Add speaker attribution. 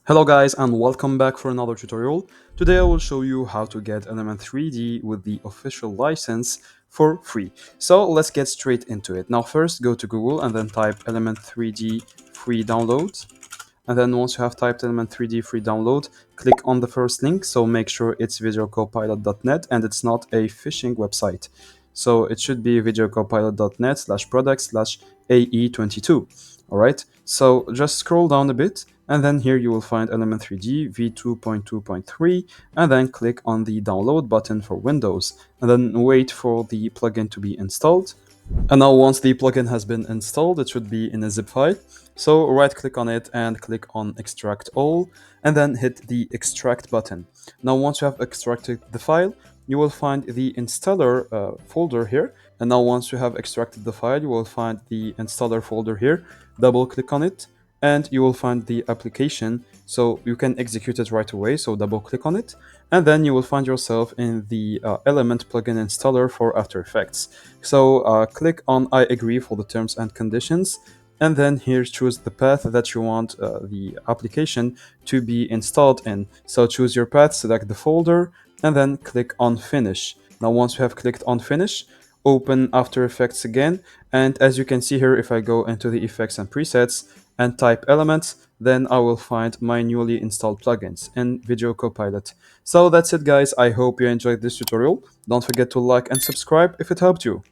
Speaker 1: Hello guys and welcome back for another tutorial. Today I will show you how to get Element 3D with the official license for free. So let's get straight into it. Now first go to Google and then type Element 3D free download. And then once you have typed Element 3D free download, click on the first link. So make sure it's videocopilot.net and it's not a phishing website. So it should be videocopilot.net/product/AE22. All right. So just scroll down a bit and then here you will find Element 3D v2.2.3 and then click on the download button for Windows and then wait for the plugin to be installed. And now once the plugin has been installed, it should be in a zip file. So right click on it and click on extract all and then hit the extract button. Now once you have extracted the file, you will find the installer folder here. And now once you have extracted the file, you will find the installer folder here. Double click on it and you will find the application, so you can execute it right away. So double click on it and then you will find yourself in the Element plugin installer for After Effects. So click on I agree for the terms and conditions and then here choose the path that you want the application to be installed in. So choose your path, select the folder and then click on finish. Now once you have clicked on finish, open After Effects again, and as you can see here, if I go into the effects and presets and type elements, then I will find my newly installed plugins in Video Copilot. So that's it guys, I hope you enjoyed this tutorial. Don't forget to like and subscribe if it helped you.